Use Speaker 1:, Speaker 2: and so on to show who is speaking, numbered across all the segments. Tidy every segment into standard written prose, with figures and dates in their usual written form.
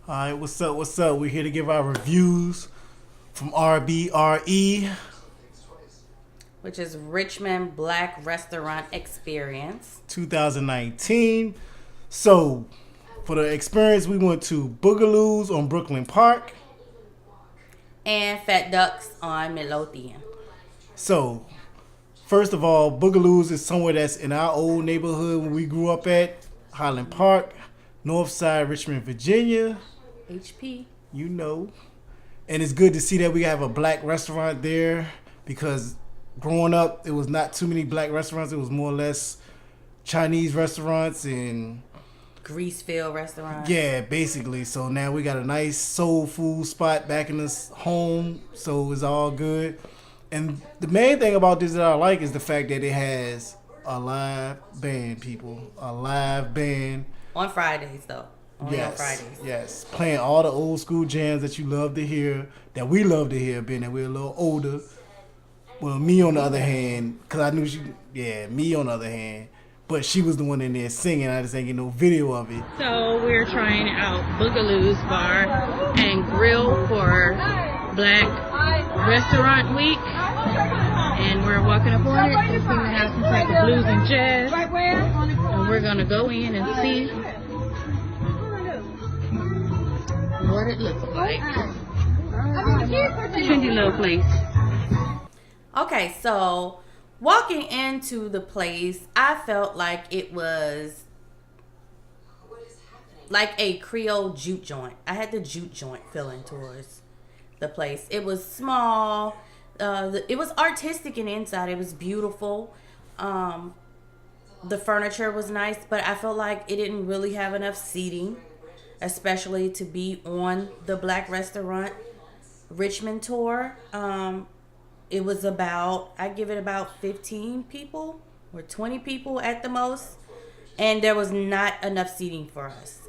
Speaker 1: All right, what's up? What's up? We're here to give our reviews from RBRE,
Speaker 2: which is Richmond Black Restaurant Experience
Speaker 1: 2019. So, for the experience, we went to Boogaloos on Brooklyn Park
Speaker 2: and Fat Ducks on Midlothian.
Speaker 1: So, first of all, Boogaloos is somewhere that's in our old neighborhood when we grew up at, Highland Park, North Side, Richmond, Virginia.
Speaker 2: HP.
Speaker 1: You know. And it's good to see that we have a black restaurant there because growing up, it was not too many black restaurants. It was more or less Chinese restaurants and
Speaker 2: Greaseville restaurants.
Speaker 1: Yeah, basically. So now we got a nice soul food spot back in this home. So it's all good. And the main thing about this that I like is the fact that it has a live band, people. A live band.
Speaker 2: On Fridays, though. Only on Fridays.
Speaker 1: Yes. Playing all the old school jams that you love to hear, that we love to hear, being that we're a little older. Well, me on the other hand, because I knew me on the other hand. But she was the one in there singing. I just ain't get no video of it.
Speaker 3: So we're trying out Boogaloos Bar and Grill for Black Restaurant Week. And we're walking up on it. It's going to have some type of blues and jazz. And we're going to go in and see what it looks like. Trendy little place.
Speaker 2: Okay, so walking into the place, I felt like it was like a Creole jute joint. I had the jute joint feeling towards the place. It was small. It was artistic and inside. It was beautiful. The furniture was nice, but I felt like it didn't really have enough seating, especially to be on the Black Restaurant Richmond tour. It was I give it about 15 people or 20 people at the most. And there was not enough seating for us.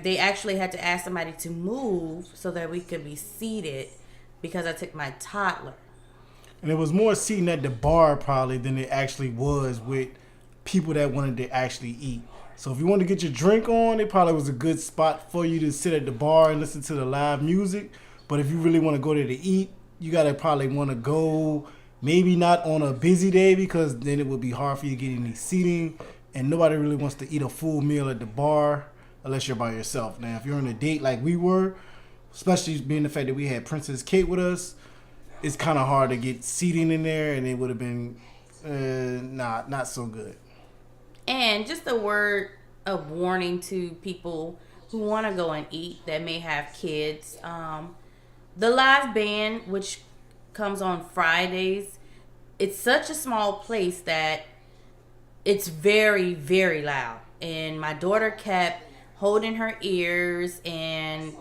Speaker 2: They actually had to ask somebody to move so that we could be seated because I took my toddler.
Speaker 1: And it was more seating at the bar probably than it actually was with people that wanted to actually eat. So if you wanted to get your drink on, it probably was a good spot for you to sit at the bar and listen to the live music. But if you really want to go there to eat, you got to probably want to go maybe not on a busy day because then it would be hard for you to get any seating. And nobody really wants to eat a full meal at the bar unless you're by yourself. Now, if you're on a date like we were, especially being the fact that we had Princess Kate with us, it's kind of hard to get seating in there, and it would have been not so good.
Speaker 2: And just a word of warning to people who want to go and eat that may have kids. The live band, which comes on Fridays, it's such a small place that it's very, very loud. And my daughter kept holding her ears and,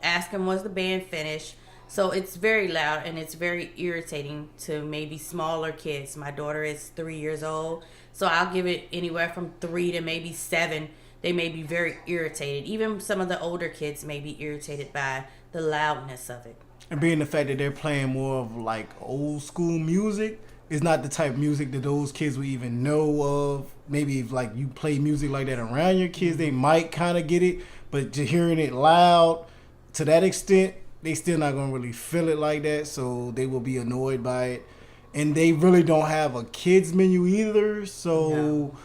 Speaker 2: asking was the band finished. So it's very loud and it's very irritating to maybe smaller kids. My daughter is 3 years old. So I'll give it anywhere from 3 to maybe 7. They may be very irritated. Even some of the older kids may be irritated by the loudness of it.
Speaker 1: And being the fact that they're playing more of like old school music, it's not the type of music that those kids would even know of. Maybe if like you play music like that around your kids, they might kind of get it. But just hearing it loud to that extent, they still not going to really feel it like that. So they will be annoyed by it. And they really don't have a kids menu either. So,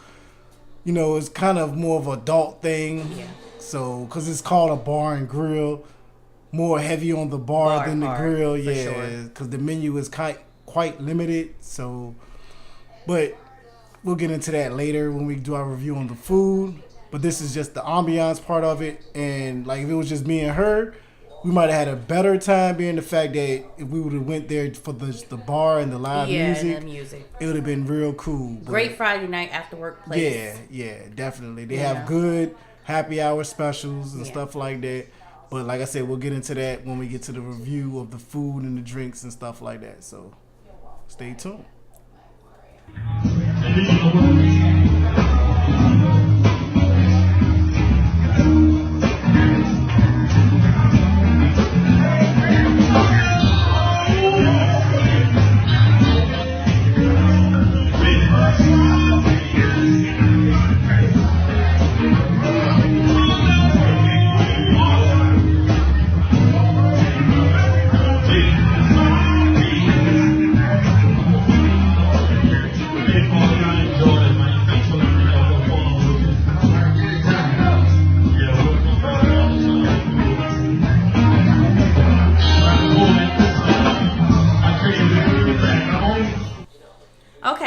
Speaker 1: it's kind of more of an adult thing.
Speaker 2: Yeah.
Speaker 1: So, because it's called a bar and grill, more heavy on the bar than the grill. Yeah, because the menu is quite limited. So, but we'll get into that later when we do our review on the food. But this is just the ambiance part of it. And like if it was just me and her, we might have had a better time, being the fact that if we would have went there for the bar and the live music, it would have been real cool.
Speaker 2: Great Friday night after work place.
Speaker 1: Yeah, definitely. They have good happy hour specials and stuff like that. But like I said, we'll get into that when we get to the review of the food and the drinks and stuff like that. So stay tuned.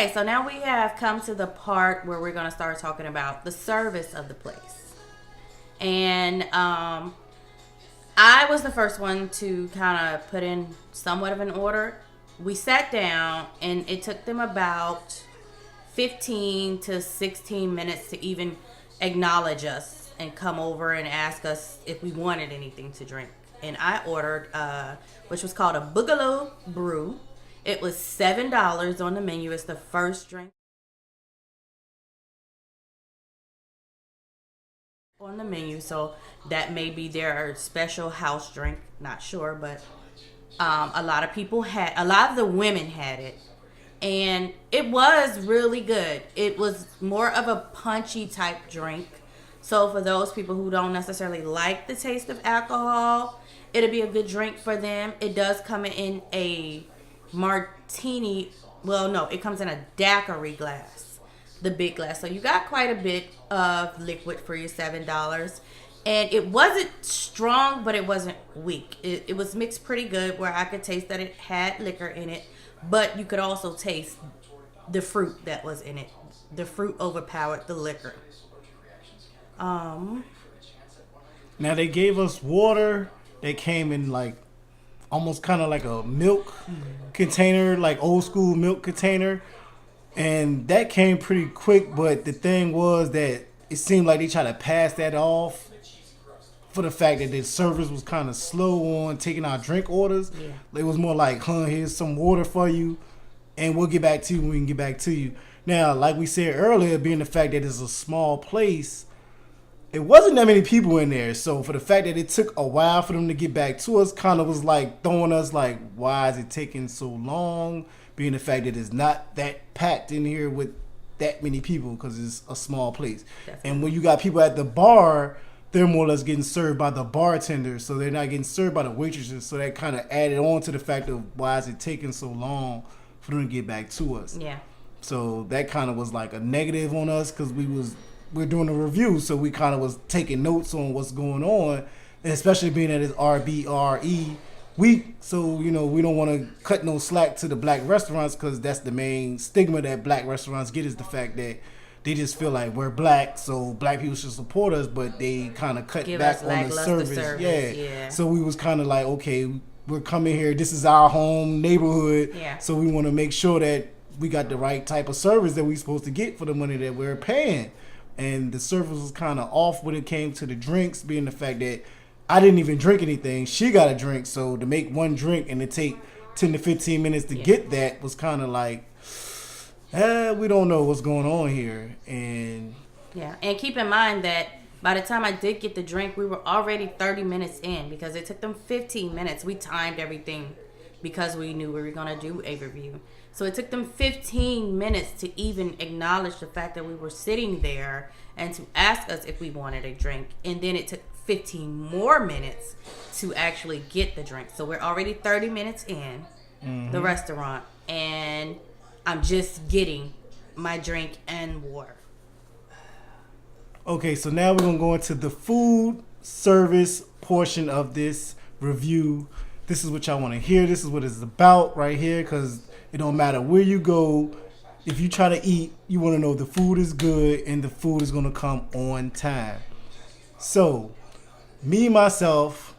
Speaker 2: Okay, so now we have come to the part where we're going to start talking about the service of the place. And I was the first one to kind of put in somewhat of an order. We sat down, and it took them about 15 to 16 minutes to even acknowledge us and come over and ask us if we wanted anything to drink. And I ordered, which was called a Boogaloo brew. It was $7 on the menu. It's the first drink on the menu, so that may be their special house drink. Not sure, but a lot of the women had it, and it was really good. It was more of a punchy type drink. So for those people who don't necessarily like the taste of alcohol, it'll be a good drink for them. It does come in a martini. Well, no, it comes in a daiquiri glass, the big glass. So you got quite a bit of liquid for your $7. And it wasn't strong, but it wasn't weak. It was mixed pretty good, where I could taste that it had liquor in it, but you could also taste the fruit that was in it. The fruit overpowered the liquor.
Speaker 1: Now they gave us water that came in like almost kind of like a milk container, like old school milk container. And that came pretty quick, but the thing was that it seemed like they tried to pass that off for the fact that the service was kind of slow on taking our drink orders. Yeah. It was more like, here's some water for you, and we'll get back to you when we can get back to you. Now, like we said earlier, being the fact that it's a small place, it wasn't that many people in there. So for the fact that it took a while for them to get back to us, kind of was like throwing us like, why is it taking so long? Being the fact that it's not that packed in here with that many people, because it's a small place. Definitely. And when you got people at the bar, they're more or less getting served by the bartenders, so they're not getting served by the waitresses. So that kind of added on to the fact of why is it taking so long for them to get back to us.
Speaker 2: Yeah.
Speaker 1: So that kind of was like a negative on us, because we're doing a review, so we kind of was taking notes on what's going on, and especially being that it's RBRE week. So we don't want to cut no slack to the black restaurants, because that's the main stigma that black restaurants get, is the fact that they just feel like we're black, so black people should support us, but they kind of cut back on the service. Yeah. So we was kind of like, okay, we're coming here. This is our home neighborhood. Yeah. So we want to make sure that we got the right type of service that we're supposed to get for the money that we're paying. And the service was kind of off when it came to the drinks, being the fact that I didn't even drink anything. She got a drink, so to make one drink and to take 10 to 15 minutes to get that was kind of like, we don't know what's going on here. And
Speaker 2: keep in mind that by the time I did get the drink, we were already 30 minutes in, because it took them 15 minutes. We timed everything because we knew we were going to do a review. So it took them 15 minutes to even acknowledge the fact that we were sitting there and to ask us if we wanted a drink. And then it took 15 more minutes to actually get the drink. So we're already 30 minutes in the restaurant, and I'm just getting my drink and water.
Speaker 1: Okay, so now we're going to go into the food service portion of this review. This is what y'all want to hear. This is what it's about right here, because it don't matter where you go. If you try to eat, you want to know the food is good and the food is going to come on time. So, myself,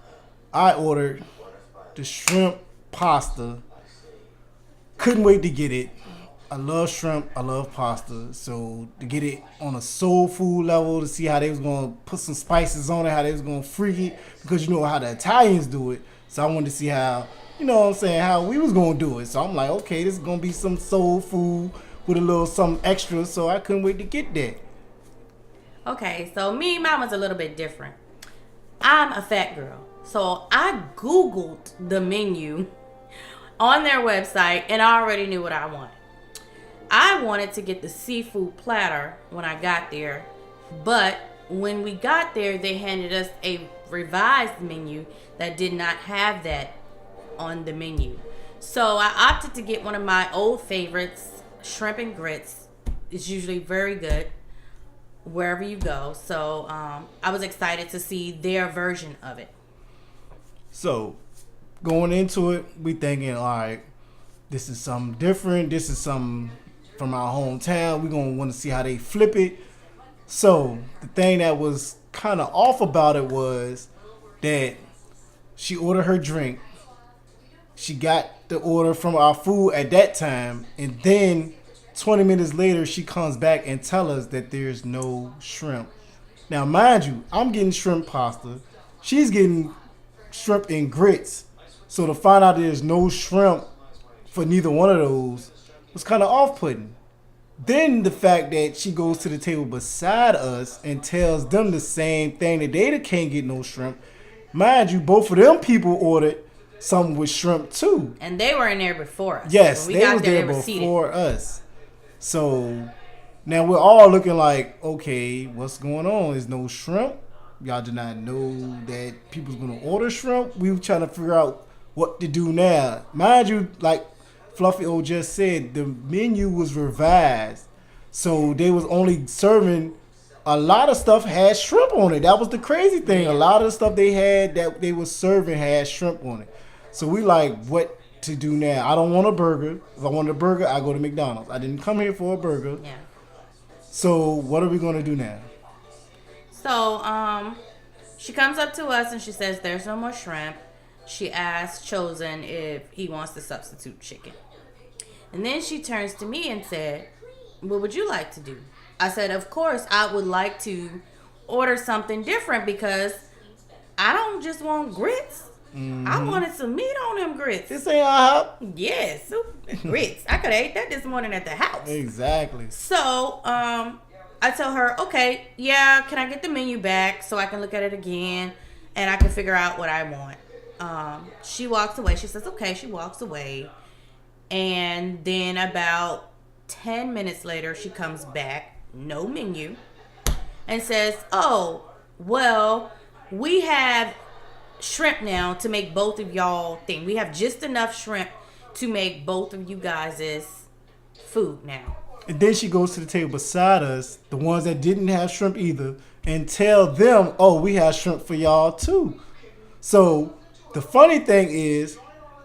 Speaker 1: I ordered the shrimp pasta. Couldn't wait to get it. I love shrimp. I love pasta. So to get it on a soul food level, to see how they was going to put some spices on it, how they was going to freak it, because you know how the Italians do it. So I wanted to see how, how we was going to do it. So I'm like, okay, this is going to be some soul food with a little something extra. So I couldn't wait to get that.
Speaker 2: Okay, so mine was a little bit different. I'm a fat girl. So I Googled the menu on their website, and I already knew what I wanted. I wanted to get the seafood platter when I got there, but when we got there, they handed us a revised menu that did not have that on the menu. So I opted to get one of my old favorites, shrimp and grits. It's usually very good wherever you go. So I was excited to see their version of it.
Speaker 1: So going into it, we thinking, all right, this is something different. This is something from our hometown. We're going to want to see how they flip it. So the thing that was kind of off about it was that she ordered her drink. She got the order from our food at that time. And then 20 minutes later, she comes back and tells us that there's no shrimp. Now, mind you, I'm getting shrimp pasta. She's getting shrimp and grits. So to find out there's no shrimp for neither one of those was kind of off-putting. Then the fact that she goes to the table beside us and tells them the same thing, that they can't get no shrimp. Mind you, both of them people ordered something with shrimp too.
Speaker 2: And they were in there before us.
Speaker 1: Yes, they was there before us. So now we're all looking like, okay, what's going on? There's no shrimp. Y'all did not know that people's going to order shrimp. We were trying to figure out what to do now. Mind you, like Fluffy O just said, the menu was revised. So they was only serving, a lot of stuff had shrimp on it. That was the crazy thing. A lot of the stuff they had that they was serving had shrimp on it. So we like, what to do now? I don't want a burger. If I wanted a burger, I go to McDonald's. I didn't come here for a burger.
Speaker 2: Yeah.
Speaker 1: So what are we going to do now?
Speaker 2: So she comes up to us and she says there's no more shrimp. She asks Chosen if he wants to substitute chicken. And then she turns to me and said, what would you like to do? I said, of course, I would like to order something different because I don't just want grits. Mm-hmm. I wanted some meat on them grits.
Speaker 1: This ain't IHOP.
Speaker 2: Yes, grits. I could have ate that this morning at the house.
Speaker 1: Exactly.
Speaker 2: So, I tell her, okay, yeah, can I get the menu back so I can look at it again and I can figure out what I want? She walks away. She says, okay. She walks away. And then about 10 minutes later, she comes back, no menu, and says, oh, well, we have shrimp now to make both of y'all thing. We have just enough shrimp to make both of you guys' food now.
Speaker 1: And then she goes to the table beside us, the ones that didn't have shrimp either, and tell them, oh, we have shrimp for y'all too. So the funny thing is,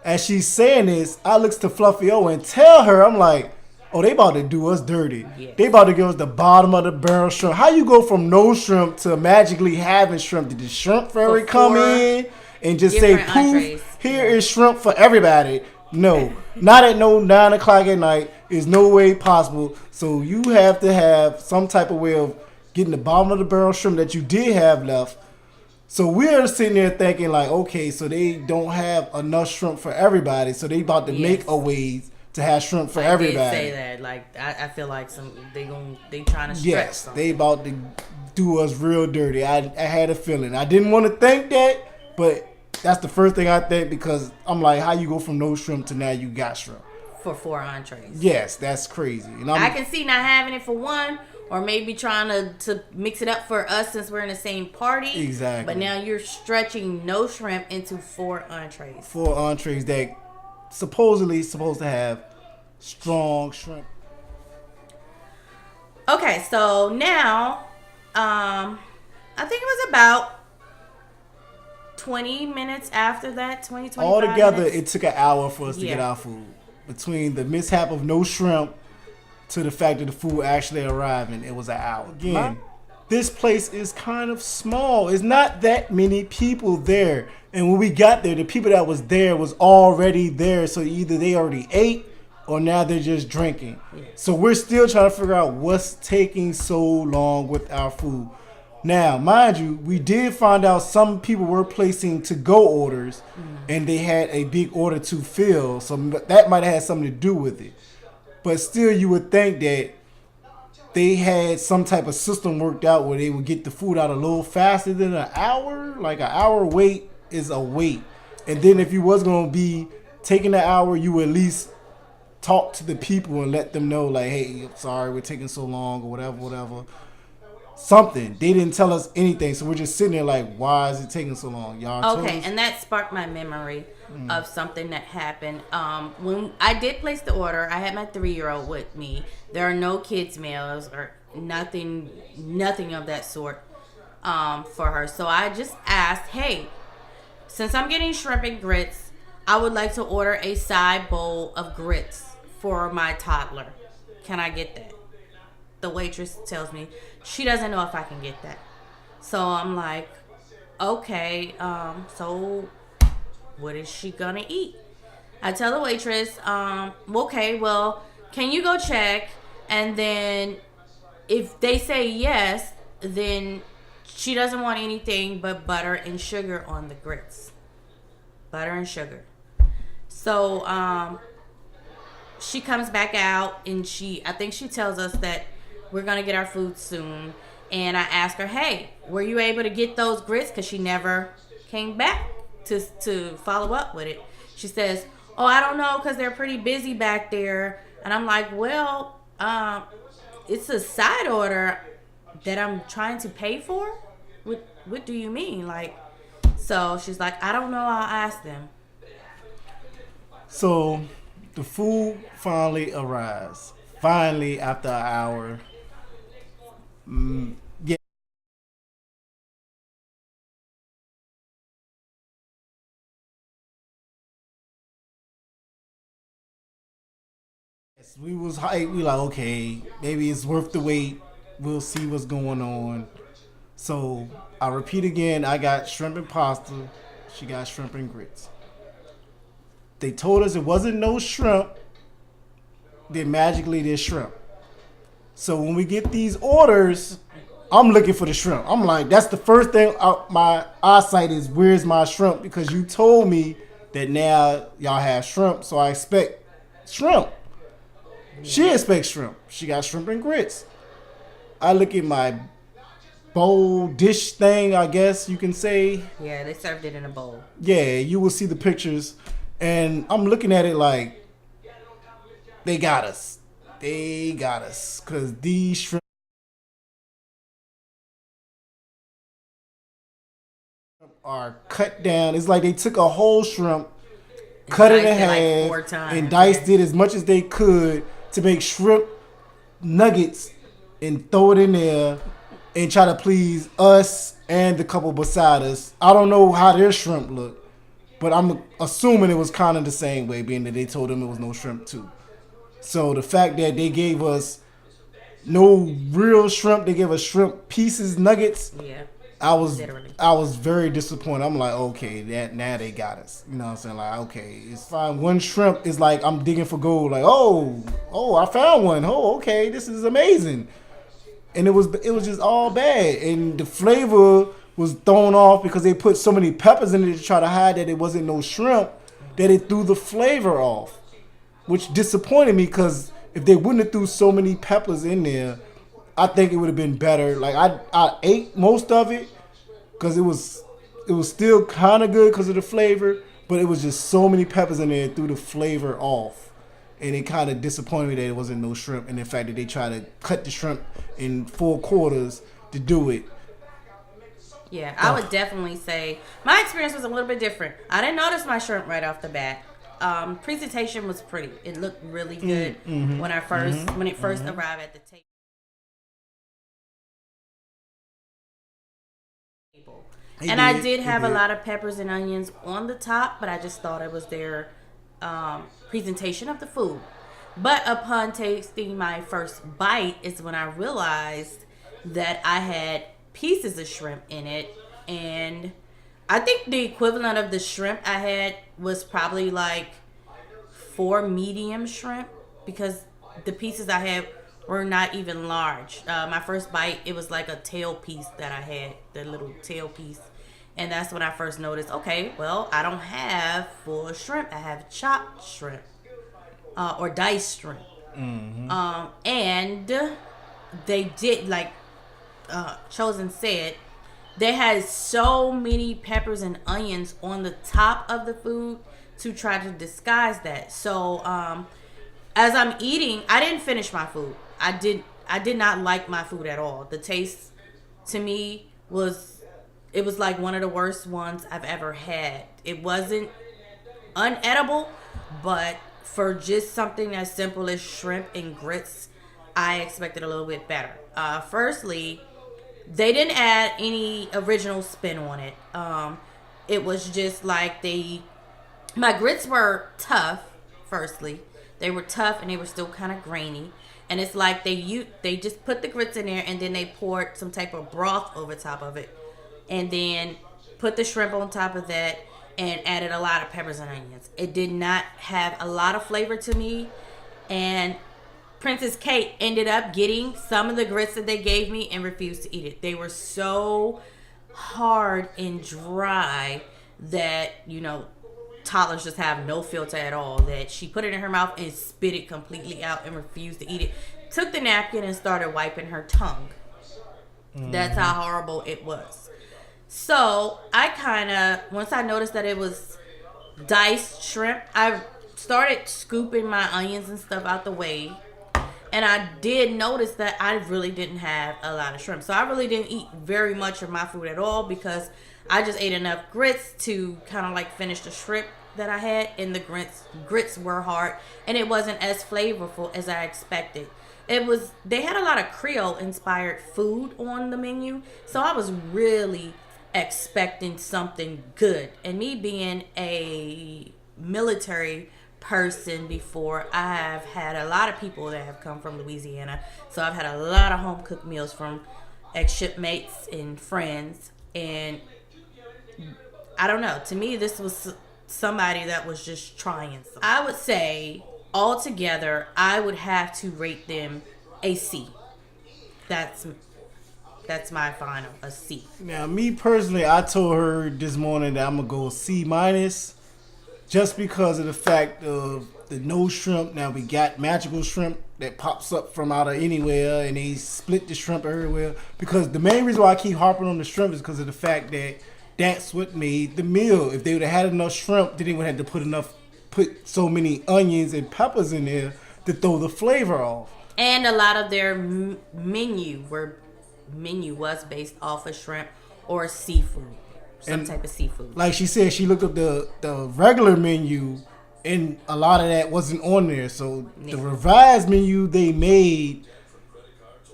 Speaker 1: as she's saying this, I looks to Fluffy O and tell her, I'm like, oh, they about to do us dirty. Yes. They about to give us the bottom of the barrel shrimp. How you go from no shrimp to magically having shrimp? Did the shrimp fairy come in and just say, poof, entrees. Here is shrimp for everybody? No, not at no 9 o'clock at night. There's no way possible. So you have to have some type of way of getting the bottom of the barrel shrimp that you did have left. So we're sitting there thinking like, okay, so they don't have enough shrimp for everybody. So they about to make a ways to have shrimp for everybody.
Speaker 2: I did say that. Like I feel like they trying to stretch.
Speaker 1: Yes,
Speaker 2: something.
Speaker 1: they about to do us real dirty. I had a feeling. I didn't want to think that, but that's the first thing I think because I'm like, how you go from no shrimp to now you got shrimp
Speaker 2: for 4 entrees?
Speaker 1: Yes, that's crazy. And
Speaker 2: I can see not having it for one. Or maybe trying to mix it up for us since we're in the same party.
Speaker 1: Exactly.
Speaker 2: But now you're stretching no shrimp into 4 entrees.
Speaker 1: 4 entrees that supposedly supposed to have strong shrimp.
Speaker 2: Okay, so now, I think it was about 20 minutes after that, 25
Speaker 1: Altogether,
Speaker 2: minutes.
Speaker 1: it took an hour for us to get our food. Between the mishap of no shrimp to the fact that the food actually arriving, it was an hour. Again, this place is kind of small. It's not that many people there. And when we got there, the people that was there was already there. So either they already ate or now they're just drinking. Yeah. So we're still trying to figure out what's taking so long with our food. Now, mind you, we did find out some people were placing to-go orders and they had a big order to fill. So that might have had something to do with it. But still, you would think that they had some type of system worked out where they would get the food out a little faster than an hour. Like an hour wait is a wait. And then if you was going to be taking an hour, you would at least talk to the people and let them know like, hey, I'm sorry, we're taking so long or whatever. Something. They didn't tell us anything. So we're just sitting there like, why is it taking so long? Y'all
Speaker 2: okay, and that sparked my memory of something that happened. When I did place the order, I had my 3-year-old with me. There are no kids meals or nothing of that sort for her. So I just asked, hey, since I'm getting shrimp and grits, I would like to order a side bowl of grits for my toddler. can I get that? The waitress tells me she doesn't know if I can get that. So I'm like, okay, so what is she gonna eat? I tell the waitress, okay, well, can you go check? And then if they say yes, then she doesn't want anything but butter and sugar on the grits. Butter and sugar. So she comes back out and I think she tells us that we're going to get our food soon. And I ask her, hey, were you able to get those grits? Because she never came back to follow up with it. She says, oh, I don't know because they're pretty busy back there. And I'm like, well, it's a side order that I'm trying to pay for? What do you mean? Like, so she's like, I don't know. I'll ask them.
Speaker 1: So the food finally arrives. Finally, after an hour. Yeah. We was hyped. We like, okay, maybe it's worth the wait. We'll see what's going on. So I repeat again, I got shrimp and pasta. She got shrimp and grits. They told us it wasn't no shrimp. Then magically there's shrimp. So when we get these orders, I'm looking for the shrimp. I'm like, that's the first thing my eyesight is, where's my shrimp? Because you told me that now y'all have shrimp, so I expect shrimp. She expects shrimp. She got shrimp and grits. I look at my bowl dish thing, I guess you can say.
Speaker 2: Yeah, they served it in a bowl.
Speaker 1: Yeah, you will see the pictures. And I'm looking at it like, they got us. They got us. Because these shrimp are cut down. It's like they took a whole shrimp, cut it in half,
Speaker 2: like 4 times,
Speaker 1: and diced it as much as they could to make shrimp nuggets and throw it in there and try to please us and the couple beside us. I don't know how their shrimp look, but I'm assuming it was kind of the same way, being that they told them it was no shrimp too. So the fact that they gave us no real shrimp, they gave us shrimp pieces, nuggets.
Speaker 2: Yeah.
Speaker 1: I was very disappointed. I'm like, okay, now they got us. You know what I'm saying? Like, okay, it's fine. One shrimp is like I'm digging for gold. Like, oh, I found one. Oh, okay, this is amazing. And it was just all bad. And the flavor was thrown off because they put so many peppers in it to try to hide that it wasn't no shrimp, that it threw the flavor off. Which disappointed me, because if they wouldn't have threw so many peppers in there, I think it would have been better. Like I ate most of it because it was still kind of good because of the flavor, but it was just so many peppers in there, it threw the flavor off, and it kind of disappointed me that it wasn't no shrimp, and the fact that they tried to cut the shrimp in 4 quarters to do it.
Speaker 2: Yeah, I would definitely say my experience was a little bit different. I didn't notice my shrimp right off the bat. Presentation was pretty. It looked really good when it first arrived at the table. And I did have a lot of peppers and onions on the top, but I just thought it was their presentation of the food. But upon tasting my first bite is when I realized that I had pieces of shrimp in it. And I think the equivalent of the shrimp I had was probably like 4 medium shrimp, because the pieces I had were not even large. My first bite, it was like a tail piece that I had, the little tail piece. And that's when I first noticed, okay, well, I don't have full shrimp. I have chopped shrimp or diced shrimp. And they did, like Chosen said, they had so many peppers and onions on the top of the food to try to disguise that. So as I'm eating, I didn't finish my food. I did not like my food at all. The taste to me was like one of the worst ones I've ever had. It wasn't unedible, but for just something as simple as shrimp and grits, I expected a little bit better. Firstly, they didn't add any original spin on it. It was just like my grits were tough, firstly. They were tough and they were still kind of grainy. and it's like they just put the grits in there, and then they poured some type of broth over top of it, and then put the shrimp on top of that, and added a lot of peppers and onions. It did not have a lot of flavor to me, and Princess Kate ended up getting some of the grits that they gave me and refused to eat it. They were so hard and dry that, toddlers just have no filter at all, that she put it in her mouth and spit it completely out and refused to eat it. Took the napkin and started wiping her tongue. That's how horrible it was. So I once I noticed that it was diced shrimp, I started scooping my onions and stuff out the way. And I did notice that I really didn't have a lot of shrimp. So I really didn't eat very much of my food at all, because I just ate enough grits to kind of like finish the shrimp that I had. And the grits were hard, and it wasn't as flavorful as I expected. They had a lot of Creole inspired food on the menu. So I was really expecting something good. And me being a military person before, I have had a lot of people that have come from Louisiana, so I've had a lot of home cooked meals from ex-shipmates and friends, and I don't know, to me this was somebody that was just trying something. I would say altogether I would have to rate them a C. That's my final, a C.
Speaker 1: Now, me personally, I told her this morning that I'm gonna go C minus. Just because of the fact of the no shrimp. Now we got magical shrimp that pops up from out of anywhere, and they split the shrimp everywhere. Because the main reason why I keep harping on the shrimp is because of the fact that that's what made the meal. If they would have had enough shrimp, then they would have had to put so many onions and peppers in there to throw the flavor off.
Speaker 2: And a lot of their menu was based off of shrimp or seafood. Some type of seafood.
Speaker 1: Like she said, she looked up the regular menu, and a lot of that wasn't on there. So the revised menu they made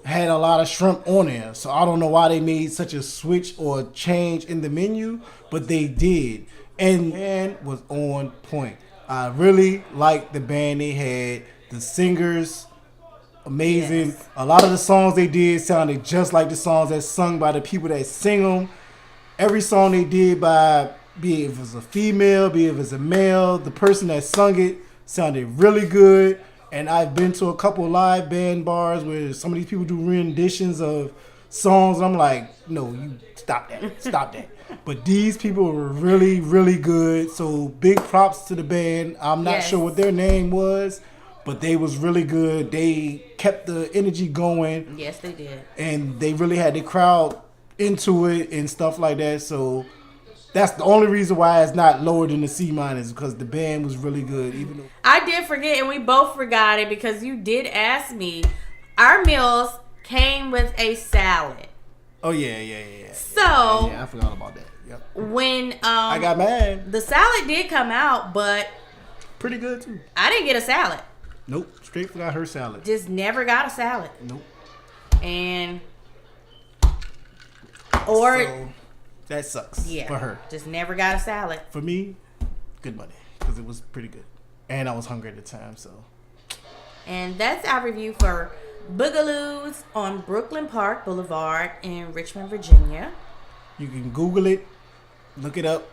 Speaker 1: had a lot of shrimp on there. So I don't know why they made such a switch or change in the menu, but they did. And was on point. I really liked the band they had. The singers, amazing. Yes. A lot of the songs they did sounded just like the songs that's sung by the people that sing them. Every song they did by, be it if it's a female, be it if it's a male, the person that sung it sounded really good. And I've been to a couple live band bars where some of these people do renditions of songs. And I'm like, no, you stop that. But these people were really, really good. So big props to the band. I'm not sure what their name was, but they was really good. They kept the energy going.
Speaker 2: Yes, they did.
Speaker 1: And they really had the crowd into it and stuff like that. So that's the only reason why it's not lower than the C minus, because the band was really good. Even though
Speaker 2: I did forget, and we both forgot it because you did ask me. Our meals came with a salad.
Speaker 1: Oh yeah.
Speaker 2: So
Speaker 1: yeah, I forgot about that. Yep.
Speaker 2: When
Speaker 1: I got mad.
Speaker 2: The salad did come out, but
Speaker 1: pretty good too.
Speaker 2: I didn't get a salad.
Speaker 1: Nope, straight forgot her salad.
Speaker 2: Just never got a salad.
Speaker 1: Nope.
Speaker 2: And
Speaker 1: so that sucks for her.
Speaker 2: Just never got a salad.
Speaker 1: For me, good money, because it was pretty good. And I was hungry at the time, so.
Speaker 2: And that's our review for Boogaloos on Brooklyn Park Boulevard in Richmond, Virginia.
Speaker 1: You can Google it, look it up,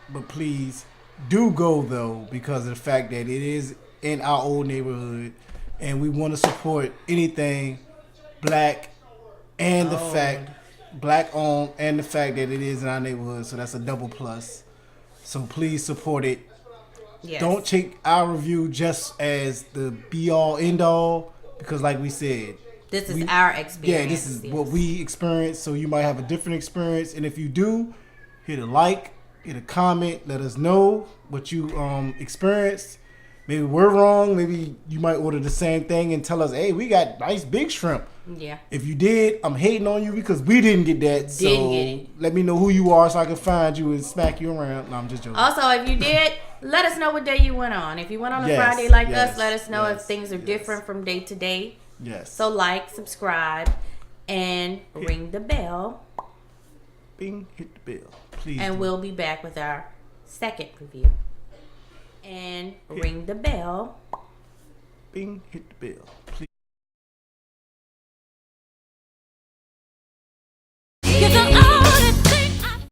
Speaker 1: but please do go, though, because of the fact that it is in our old neighborhood, and we want to support anything black and the fact black owned, and the fact that it is in our neighborhood, so that's a double plus. So please support it. Yes. Don't take our review just as the be all end all, because like we said,
Speaker 2: this is our experience.
Speaker 1: Yeah, this is what we experienced. So you might have a different experience, and if you do, hit a like, hit a comment, let us know what you experienced. Maybe we're wrong. Maybe you might order the same thing and tell us, hey, we got nice big shrimp.
Speaker 2: Yeah.
Speaker 1: If you did, I'm hating on you because we didn't get that. So let me know who you are so I can find you and smack you around. No, I'm just joking.
Speaker 2: Also, if you did, let us know what day you went on. If you went on a Friday like us, let us know if things are different from day to day.
Speaker 1: Yes.
Speaker 2: So like, subscribe, and ring the bell.
Speaker 1: Bing, hit the bell. Please.
Speaker 2: And we'll be back with our second review. And ring the bell.
Speaker 1: Bing, hit the bell. Please.